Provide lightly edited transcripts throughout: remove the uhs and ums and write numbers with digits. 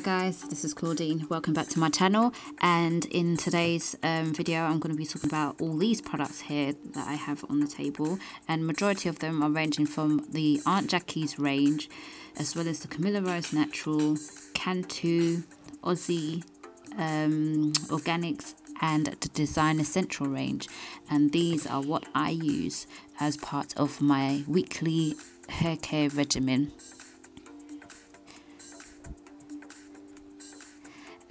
Guys, this is Claudine. Welcome back to my channel, and in today's video I'm going to be talking about all these products here that I have on the table, and majority of them are ranging from the Aunt Jackie's range as well as the Camilla Rose Natural, Cantu, Aussie, Organics and the Designer Central range, and these are what I use as part of my weekly hair care regimen.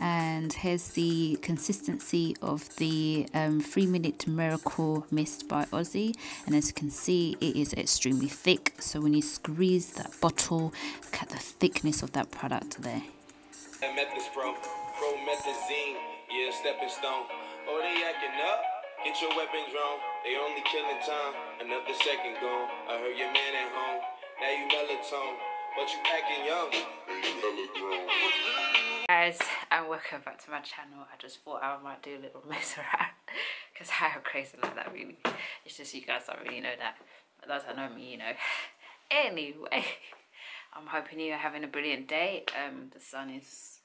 And here's the consistency of the 3-minute miracle mist by Aussie, and as you can see it is extremely thick, so when you squeeze that bottle, look at the thickness of that product there. Promethazine, yeah, stepping stone. Oh, they acting up. Get your weapons wrong. They only killing time. Another second gone. I heard your man at home. Now you melatonin, but you acting young. Guys, and welcome back to my channel. I just thought I might do a little mess around because I am crazy like that, really. It's just you guys don't really know that, but those that know me, you know. Anyway, I'm hoping you're having a brilliant day. The sun is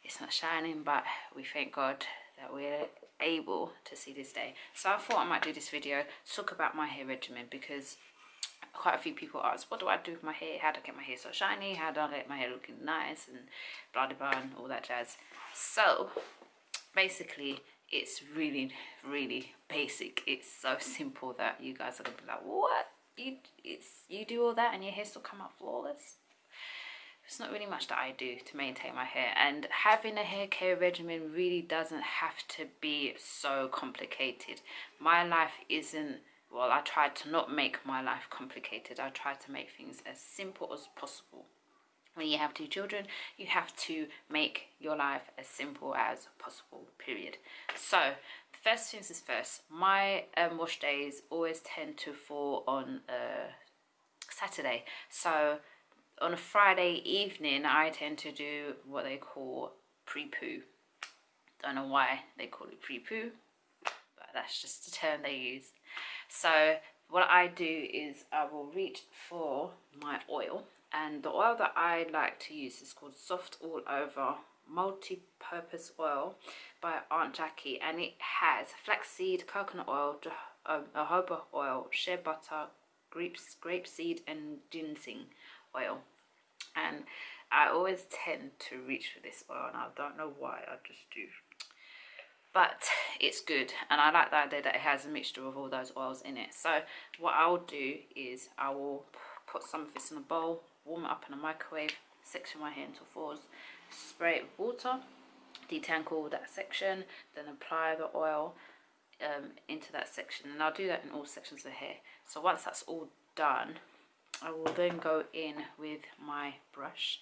it's not shining, but we thank God that we're able to see this day. So I thought I might do this video, talk about my hair regimen, because quite a few people ask, what do I do with my hair? How do I get my hair so shiny? How do I get my hair looking nice and blah blah blah and all that jazz? So basically it's really basic. It's so simple that you guys are gonna be like, what? You do all that and your hair still come out flawless? It's not really much that I do to maintain my hair, and having a hair care regimen really doesn't have to be so complicated. My life isn't, well, I try to not make my life complicated. I try to make things as simple as possible. When you have 2 children, you have to make your life as simple as possible, period. So first things is first, my wash days always tend to fall on Saturday. So on a Friday evening, I tend to do what they call pre-poo. Don't know why they call it pre-poo, but that's just the term they use. So what I do is I will reach for my oil, and the oil that I like to use is called Soft All Over Multi-Purpose Oil by Aunt Jackie, and it has flaxseed, coconut oil, jojoba oil, shea butter, grapeseed and ginseng oil. And I always tend to reach for this oil, and I don't know why, I just do. But it's good, and I like the idea that it has a mixture of all those oils in it. So what I'll do is I will put some of this in a bowl, warm it up in a microwave, section my hair into 4s, spray it with water, detangle that section, then apply the oil into that section, and I'll do that in all sections of the hair. So once that's all done, I will then go in with my brush,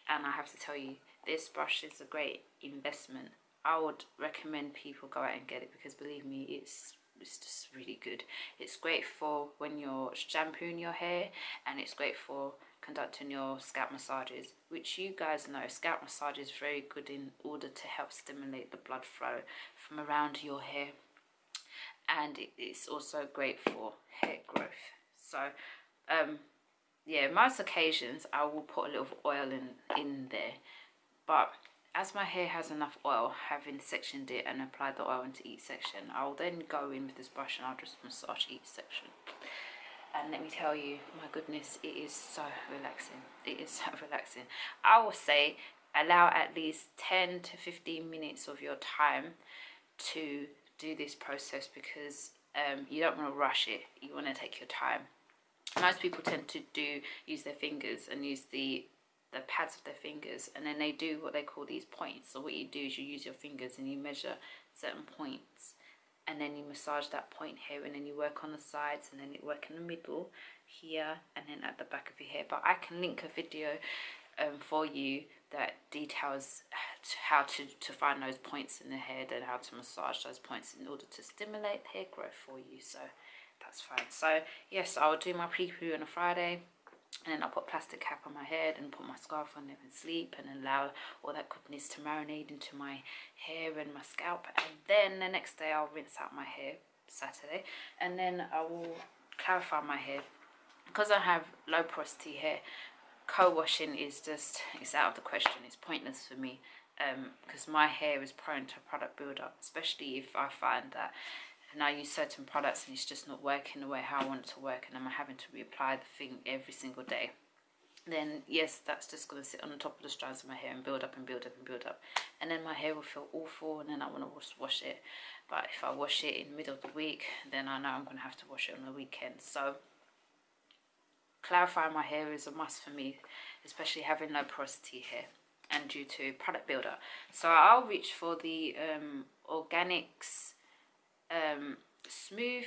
and I have to tell you, this brush is a great investment. I would recommend people go out and get it, because believe me, it's just really good. It's great for when you're shampooing your hair, and it's great for conducting your scalp massages, which you guys know scalp massage is very good in order to help stimulate the blood flow from around your hair, and it's also great for hair growth. So yeah, most occasions I will put a little oil in there, but as my hair has enough oil, having sectioned it and applied the oil into each section, I'll then go in with this brush and I'll just massage each section. And let me tell you, my goodness, it is so relaxing. It is so relaxing. I will say allow at least 10 to 15 minutes of your time to do this process, because you don't want to rush it. You want to take your time. Most people tend to use their fingers and use the pads of their fingers, and then they do what they call these points. So what you do is you use your fingers and you measure certain points, and then you massage that point here, and then you work on the sides, and then you work in the middle here, and then at the back of your hair. But I can link a video for you that details how to find those points in the hair, and how to massage those points in order to stimulate hair growth for you. So that's fine. So yes, I'll do my pre-poo on a Friday, and then I'll put a plastic cap on my head and put my scarf on it and sleep, and allow all that goodness to marinate into my hair and my scalp. And then the next day I'll rinse out my hair, Saturday, and then I will clarify my hair. Because I have low porosity hair, co-washing is just, it's out of the question. It's pointless for me, because my hair is prone to product buildup, especially if I find that and I use certain products and it's just not working the way how I want it to work, and I'm having to reapply the thing every single day. Then yes, that's just going to sit on the top of the strands of my hair and build up and build up and build up, and then my hair will feel awful, and then I want to wash it. But if I wash it in the middle of the week, then I know I'm going to have to wash it on the weekend. So clarifying my hair is a must for me, especially having low porosity hair and due to product builder. So I'll reach for the Organics Smooth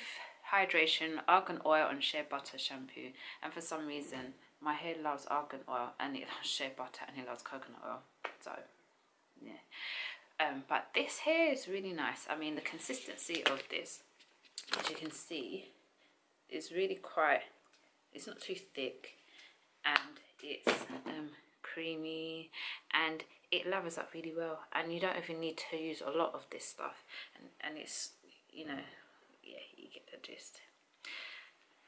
Hydration Argan Oil and Shea Butter Shampoo. And for some reason my hair loves argan oil and it loves shea butter and it loves coconut oil. So yeah, but this hair is really nice. I mean, the consistency of this, as you can see, is really quite, it's not too thick, and it's creamy, and it lathers up really well, and you don't even need to use a lot of this stuff, and it's, you know, yeah, you get the gist.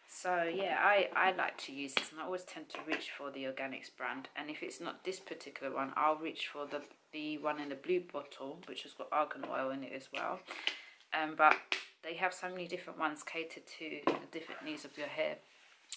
So yeah, I like to use this, and I always tend to reach for the Organics brand, and if it's not this particular one, I'll reach for the one in the blue bottle, which has got argan oil in it as well. But they have so many different ones catered to the different needs of your hair.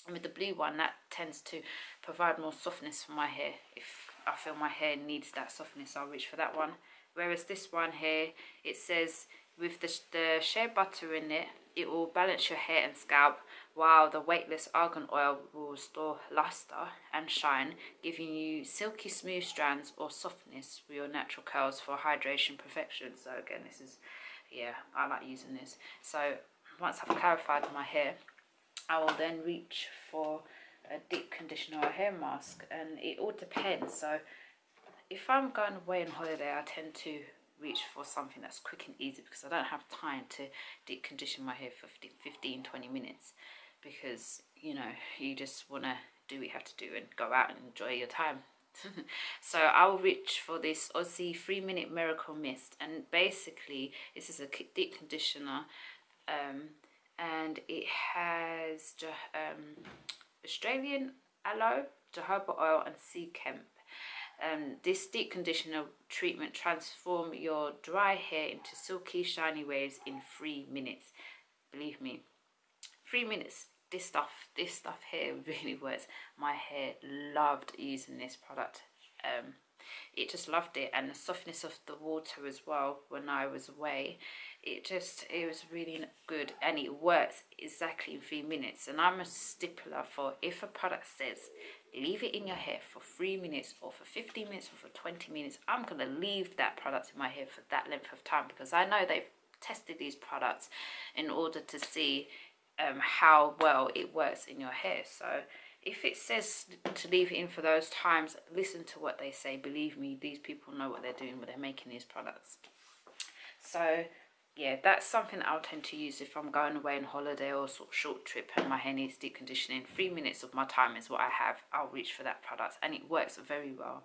And with the blue one, that tends to provide more softness for my hair. If I feel my hair needs that softness, I'll reach for that one. Whereas this one here, it says with the shea butter in it, it will balance your hair and scalp, while the weightless argan oil will restore luster and shine, giving you silky smooth strands or softness for your natural curls for hydration perfection. So again, this is, yeah, I like using this. So once I've clarified my hair, I will then reach for a deep conditioner or hair mask, and it all depends. So if I'm going away on holiday, I tend to reach for something that's quick and easy, because I don't have time to deep condition my hair for 15-20 minutes, because, you know, you just want to do what you have to do and go out and enjoy your time. So I will reach for this Aussie 3-minute Miracle Mist, and basically this is a deep conditioner, and it has Australian aloe, jojoba oil and sea hemp. This deep conditioner treatment transforms your dry hair into silky shiny waves in 3 minutes. Believe me, 3 minutes. This stuff here really works. My hair loved using this product. It just loved it, and the softness of the water as well when I was away, it was really good, and it works exactly in 3 minutes. And I'm a stickler for, if a product says leave it in your hair for 3 minutes or for 15 minutes or for 20 minutes, I'm going to leave that product in my hair for that length of time, because I know they've tested these products in order to see how well it works in your hair. So if it says to leave it in for those times, listen to what they say. Believe me, these people know what they're doing when they're making these products. So yeah, that's something that I'll tend to use if I'm going away on holiday or sort of short trip and my hair needs deep conditioning. 3 minutes of my time is what I have. I'll reach for that product, and it works very well.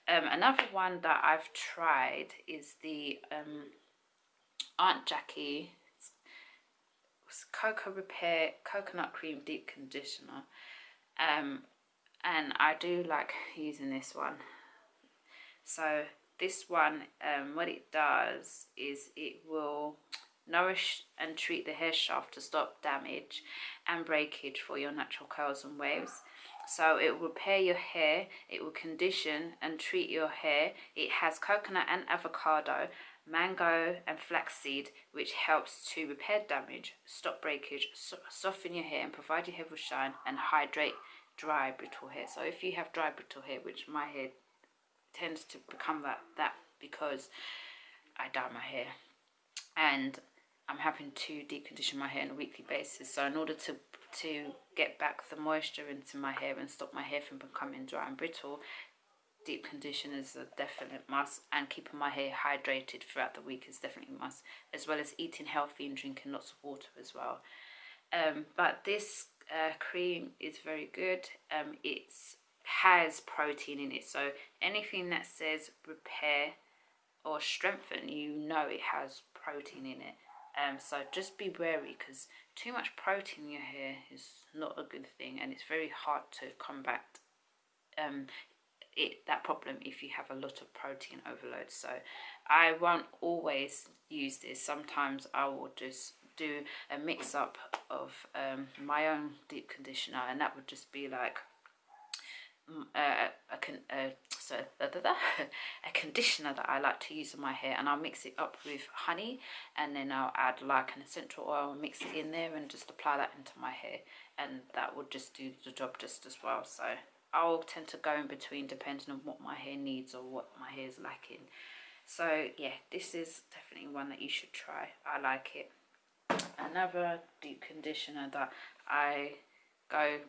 Another one that I've tried is the Aunt Jackie Cocoa Repair Coconut Cream Deep Conditioner. And I do like using this one. So this one, what it does is it will nourish and treat the hair shaft to stop damage and breakage for your natural curls and waves. So it will repair your hair, it will condition and treat your hair. It has coconut and avocado, mango and flaxseed, which helps to repair damage, stop breakage, soften your hair and provide your hair with shine, and hydrate dry brittle hair. So if you have dry brittle hair, which my hair tends to become that because I dye my hair and I'm having to deep condition my hair on a weekly basis, so in order to get back the moisture into my hair and stop my hair from becoming dry and brittle, deep condition is a definite must, and keeping my hair hydrated throughout the week is definitely a must, as well as eating healthy and drinking lots of water as well. But this cream is very good. It has protein in it, so anything that says repair or strengthen, you know it has protein in it. So just be wary, because too much protein in your hair is not a good thing, and it's very hard to combat that problem if you have a lot of protein overload. So I won't always use this. Sometimes I will just do a mix up of my own deep conditioner, and that would just be like a conditioner that I like to use on my hair, and I'll mix it up with honey, and then I'll add like an essential oil, mix it in there and just apply that into my hair, and that would just do the job just as well. So I'll tend to go in between depending on what my hair needs or what my hair is lacking. So yeah, this is definitely one that you should try. I like it. Another deep conditioner that I go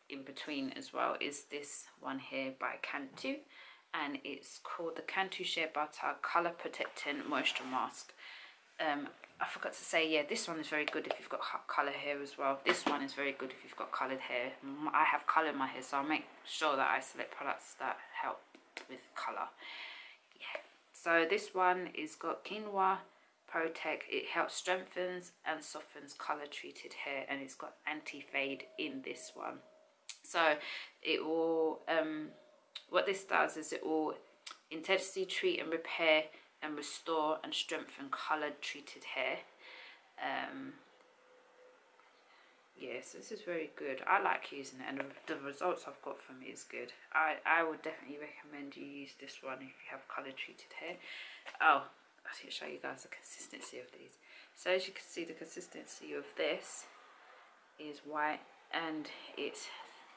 in between as well is this one here by Cantu, and it's called the Cantu Shea Butter Color Protecting Moisture Mask. I forgot to say, yeah, this one is very good if you've got colour hair as well. This one is very good if you've got coloured hair. I have colour in my hair, so I'll make sure that I select products that help with colour. Yeah. So this one is got Quinoa Protect. It helps strengthens and softens colour treated hair, and it's got anti-fade in this one. So it will, what this does is it will intensity treat and repair and restore and strengthen coloured treated hair. Yes, this is very good. I like using it, and the results I've got from it is good. I would definitely recommend you use this one if you have coloured treated hair. Oh, I'll show you guys the consistency of these. So as you can see, the consistency of this is white, and it's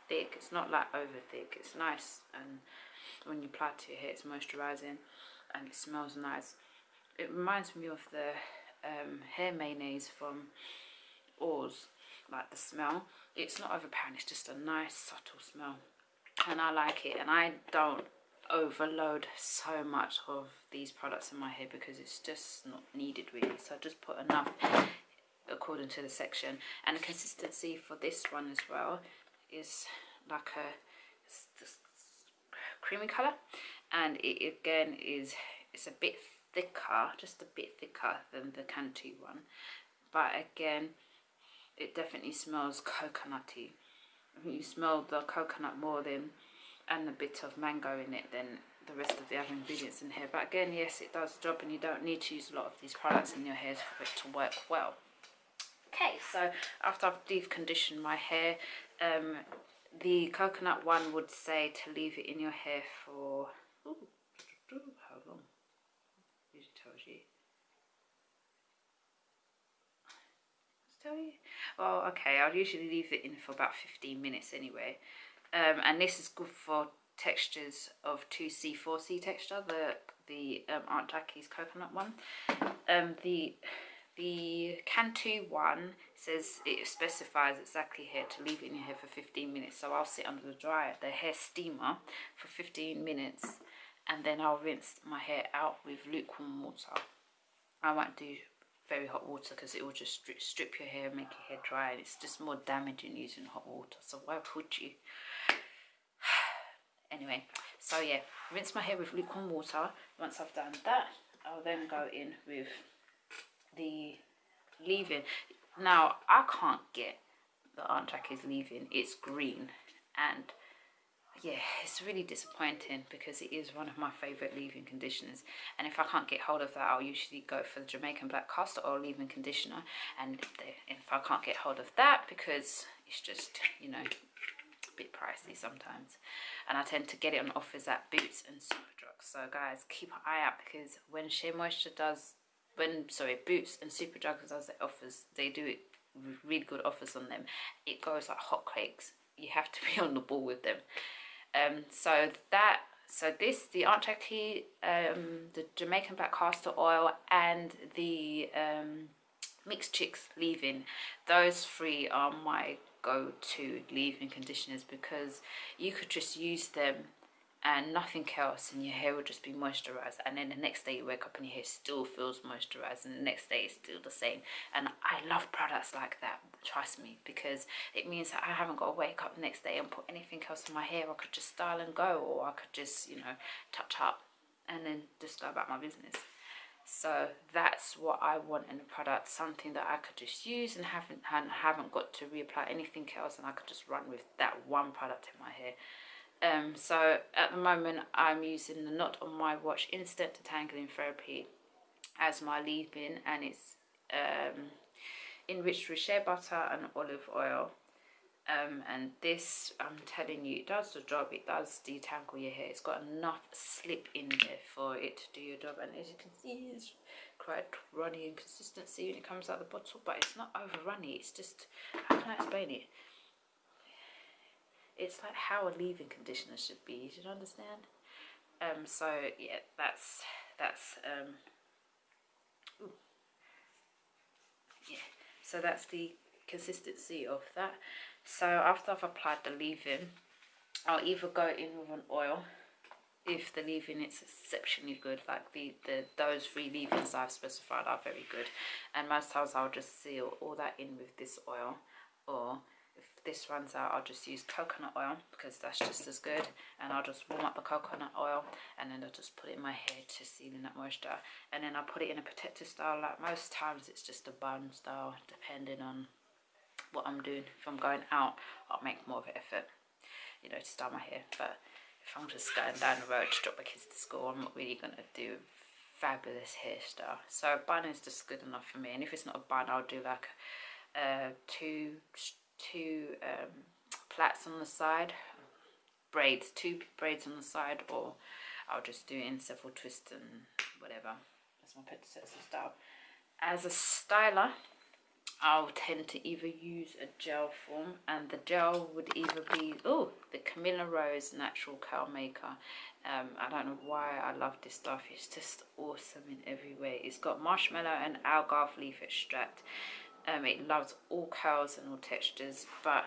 thick. It's not like over thick. It's nice, and when you apply it to your hair, it's moisturising and it smells nice. It reminds me of the hair mayonnaise from Oars, like the smell. It's not overpowering, it's just a nice subtle smell, and I like it. And I don't overload so much of these products in my hair because it's just not needed really, so I just put enough according to the section. And the consistency for this one as well is like a creamy colour, and it again it's a bit thicker, just a bit thicker than the Cantu one, but again it definitely smells coconutty. You smell the coconut more than, and a bit of mango in it, than the rest of the other ingredients in here. But again, yes, it does the job, and you don't need to use a lot of these products in your hair for it to work well. Okay, so after I've deep conditioned my hair, the coconut one would say to leave it in your hair for, how long? It tells you. Tell you? Well, okay, I'll usually leave it in for about 15 minutes anyway. And this is good for textures of 2C, 4C texture, the Aunt Jackie's coconut one. The Cantu one says, it specifies exactly here to leave it in your hair for 15 minutes. So I'll sit under the hair steamer for 15 minutes, and then I'll rinse my hair out with lukewarm water. I won't do very hot water because it will just strip your hair and make your hair dry, and it's just more damaging using hot water, so why would you? Anyway, so yeah, rinse my hair with lukewarm water. Once I've done that, I'll then go in with the leave-in. Now I can't get the Aunt Jackie's leave-in, it's green, and yeah, it's really disappointing because it is one of my favourite leave-in conditioners, and if I can't get hold of that, I'll usually go for the Jamaican Black Castor Oil leave-in conditioner. And if I can't get hold of that, because it's just, you know, a bit pricey sometimes, and I tend to get it on offers at Boots and Superdrug. So guys, keep an eye out, because when Shea Moisture does, Boots and Superdrug does their offers, they do it with really good offers on them. It goes like hotcakes. You have to be on the ball with them. The Aunt Jackie, the Jamaican Black Castor Oil, and the Mixed Chicks leave-in, those three are my go-to leave-in conditioners, because you could just use them and nothing else, and your hair will just be moisturized, and then the next day you wake up and your hair still feels moisturized, and the next day it's still the same. And I love products like that, trust me, because it means that I haven't got to wake up the next day and put anything else in my hair. I could just style and go, or I could just, you know, touch up and then just go about my business. So that's what I want in a product, something that I could just use and haven't got to reapply anything else, and I could just run with that one product in my hair. So at the moment I'm using the Not On My Watch Instant Detangling Therapy as my leave-in, and it's enriched with shea butter and olive oil. And this, I'm telling you, it does the job. It does detangle your hair. It's got enough slip in there for it to do your job. And as you can see, it's quite runny in consistency when it comes out of the bottle, but it's not over runny. It's just, how can I explain it? It's like how a leave-in conditioner should be. Do you understand? So yeah, that's yeah. So that's the consistency of that. So after I've applied the leave-in, I'll either go in with an oil if the leave-in is exceptionally good, like those 3 leave-ins I've specified are very good, and most times I'll just seal all that in with this oil, or if this runs out I'll just use coconut oil because that's just as good, and I'll just warm up the coconut oil and then I'll just put it in my hair to seal in that moisture, and then I'll put it in a protective style. Like most times it's just a bun style, depending on what I'm doing. If I'm going out, I'll make more of an effort, you know, to style my hair. But if I'm just going down the road to drop my kids to school, I'm not really gonna do fabulous hairstyle. So a bun is just good enough for me. And if it's not a bun, I'll do like two plaits on the side, braids, 2 braids on the side, or I'll just do it in several twists and whatever. That's my predecessor style. As a styler, I'll tend to either use a gel form, and the gel would either be the Camilla Rose Natural Curl Maker. I don't know why I love this stuff. It's just awesome in every way. It's got marshmallow and algarve leaf extract. It loves all curls and all textures, but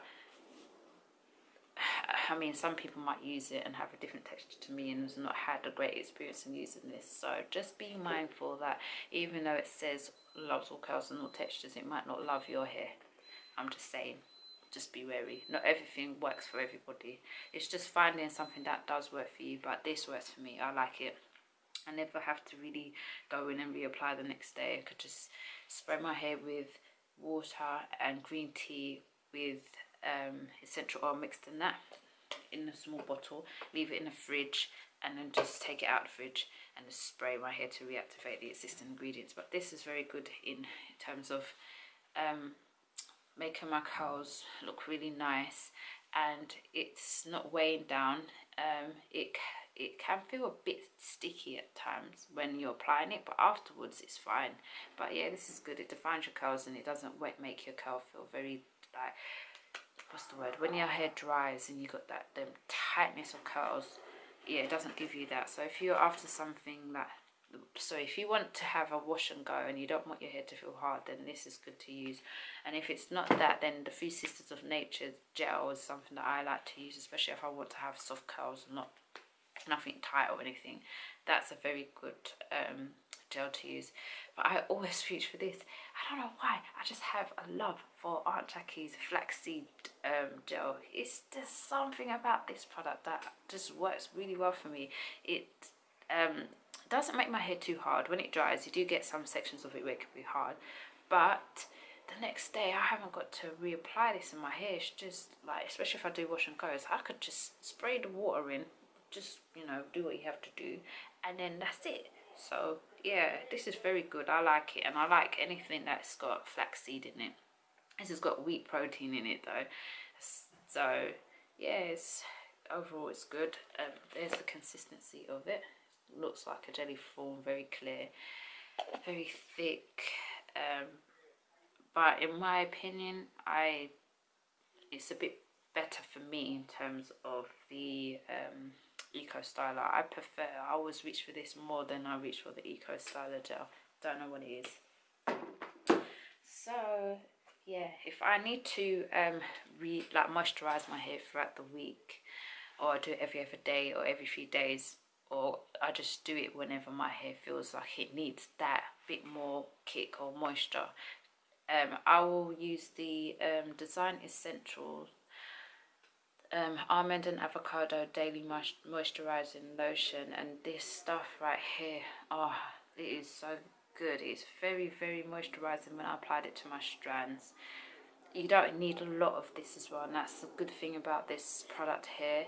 I mean, some people might use it and have a different texture to me and has not had a great experience in using this. So just be mindful that even though it says loves all curls and all textures, it might not love your hair. I'm just saying, just be wary. Not everything works for everybody. It's just finding something that does work for you, but this works for me. I like it. I never have to really go in and reapply the next day. I could just spray my hair with water and green tea with essential oil mixed in that, in a small bottle, leave it in the fridge, and then just take it out of the fridge and just spray my hair to reactivate the existing ingredients. But this is very good in terms of making my curls look really nice, and it's not weighing down. It can feel a bit sticky at times when you're applying it, but afterwards it's fine. But yeah, this is good. It defines your curls and it doesn't make your curl feel very, like, what's the word, when your hair dries and you got that tightness of curls, yeah, it doesn't give you that. So if you're after something that, so if you want to have a wash and go and you don't want your hair to feel hard, then this is good to use. And if it's not that, then the 3 Sisters of Nature gel is something that I like to use, especially if I want to have soft curls and nothing tight or anything. That's a very good gel to use. But I always reach for this. I don't know why. I just have a love for Aunt Jackie's flaxseed gel. It's just something about this product that just works really well for me. It doesn't make my hair too hard. When it dries, you do get some sections of it where it can be hard, but the next day I haven't got to reapply this in my hair. It's just like, especially if I do wash and goes, I could just spray the water in, just, you know, do what you have to do, and then that's it. So yeah, this is very good. I like it, and I like anything that's got flaxseed in it. This has got wheat protein in it though, so yeah, overall it's good. There's the consistency of it. Looks like a jelly form, very clear, very thick, but in my opinion, it's a bit better for me in terms of the Eco Styler. I always reach for this more than I reach for the Eco Styler gel. Don't know what it is. So yeah, if I need to moisturize my hair throughout the week, or I do it every other day or every few days, or I just do it whenever my hair feels like it needs that bit more kick or moisture, I will use the Design Essentials Almond and Avocado Daily Moisturizing Lotion. And this stuff right here, oh, it is so good. It's very, very moisturizing when I applied it to my strands. You don't need a lot of this as well, and that's the good thing about this product here.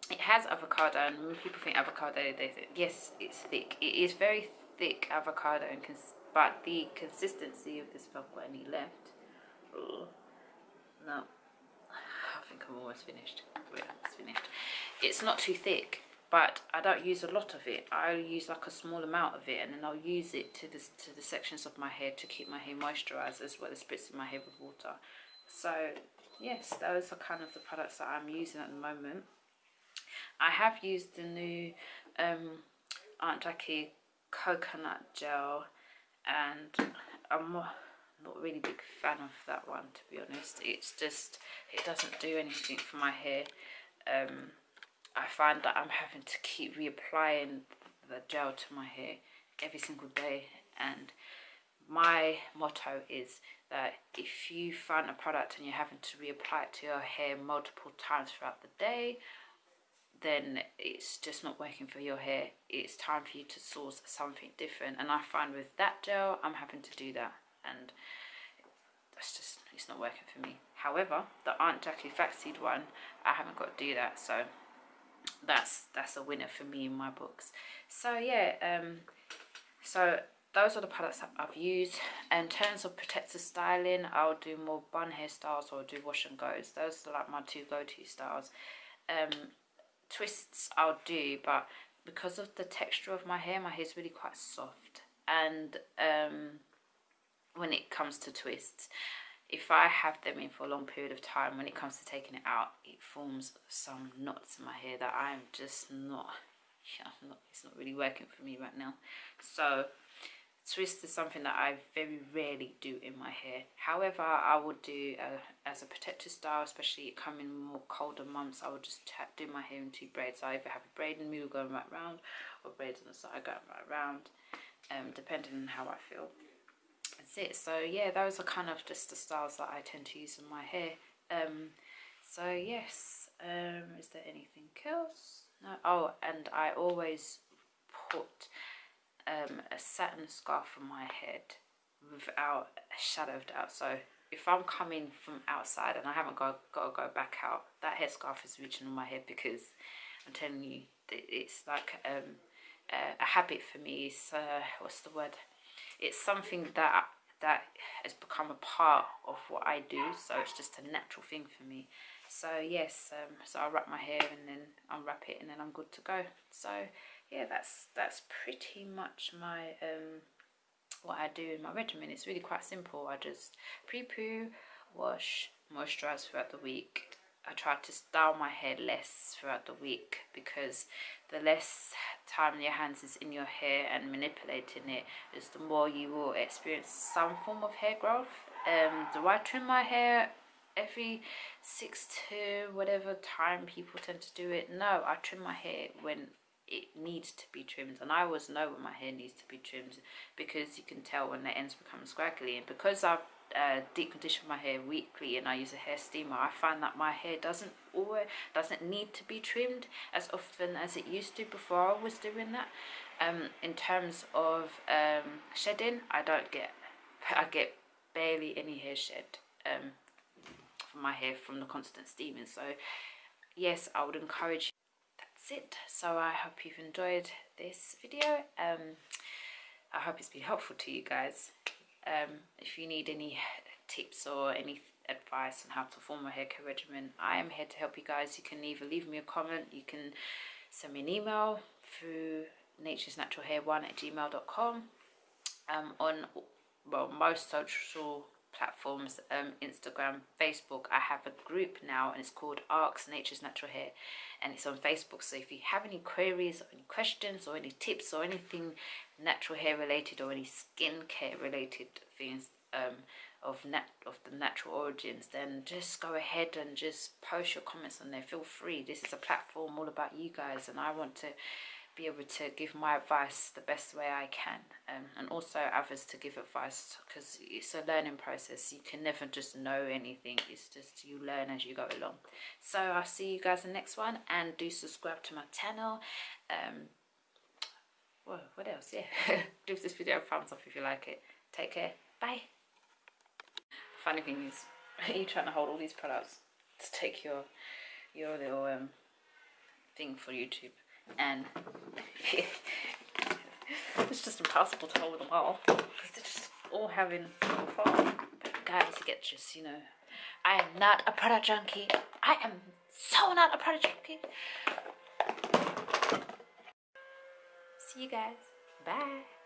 it has avocado, and when people think avocado, they think, yes, it's thick. It is very thick avocado, but the consistency of this, if I've got any left. Oh, no, I think I'm almost finished. Yeah, it's finished. It's not too thick, but I don't use a lot of it. I use like a small amount of it, and then I'll use it to the sections of my hair to keep my hair moisturized, as well as spritzing my hair with water. So yes, those are kind of the products that I'm using at the moment. I have used the new Aunt Jackie coconut gel, and I'm not really a big fan of that one, to be honest. It's just, it doesn't do anything for my hair. I find that I'm having to keep reapplying the gel to my hair every single day, and my motto is that if you find a product and you're having to reapply it to your hair multiple times throughout the day, then it's just not working for your hair. It's time for you to source something different. And I find with that gel, I'm having to do that, and that's just, it's not working for me. However, the Aunt Jackie flaxseed one, I haven't got to do that, so that's a winner for me in my books. So yeah, so those are the products that I've used. In terms of protective styling, I'll do more bun hairstyles, or I'll do wash and goes. Those are like my two go-to styles. Twists I'll do, but because of the texture of my hair's really quite soft, and when it comes to twists, if I have them in for a long period of time, when it comes to taking it out, it forms some knots in my hair that I'm just not, it's not really working for me right now. So twist is something that I very rarely do in my hair. However, I would do as a protective style, especially coming more colder months, I would just do my hair in two braids. I either have a braid in the middle going right round, or braids on the side going right round, depending on how I feel. That's it. So yeah, those are kind of just the styles that I tend to use in my hair. So yes, is there anything else? No. Oh, and I always put a satin scarf on my head without a shadow of doubt. So if I'm coming from outside and I haven't got to go back out, that headscarf is reaching on my head, because I'm telling you, it's like a habit for me. It's what's the word? It's something that has become a part of what I do, so it's just a natural thing for me. So yes, so I wrap my hair and then unwrap it, and then I'm good to go. So yeah, that's pretty much my what I do in my regimen. It's really quite simple. I just pre-poo, wash, moisturize throughout the week. I try to style my hair less throughout the week, because the less time your hands is in your hair and manipulating it, is the more you will experience some form of hair growth. Do I trim my hair every 6 to whatever time people tend to do it? No, I trim my hair when it needs to be trimmed, and I always know when my hair needs to be trimmed, because you can tell when the ends become scraggly. And because I've deep condition my hair weekly and I use a hair steamer, I find that my hair doesn't need to be trimmed as often as it used to before I was doing that. In terms of shedding, I get barely any hair shed from my hair from the constant steaming. So yes, I would encourage you. That's it. So I hope you've enjoyed this video. I hope it's been helpful to you guys. If you need any tips or any advice on how to form a hair care regimen, I am here to help you guys. You can either leave me a comment, you can send me an email through naturesnaturalhair1@gmail.com. On most social platforms, Instagram, Facebook, I have a group now, and it's called Arcs Nature's Natural Hair, and it's on Facebook. So if you have any queries or any questions or any tips or anything natural hair related, or any skincare related things of the natural origins, then just go ahead and just post your comments on there. Feel free. This is a platform all about you guys, and I want to be able to give my advice the best way I can, and also others to give advice, because it's a learning process. You can never just know anything. It's just you learn as you go along. So I'll see you guys in the next one, and do subscribe to my channel. Well, what else? Yeah, give this video a thumbs up if you like it. Take care. Bye. Funny thing is, you're trying to hold all these products to take your your little thing for YouTube, and it's just impossible to hold them all because they're just all having little fun. But guys, you get just, you know, I am not a product junkie. I am so not a product junkie. See you guys. Bye.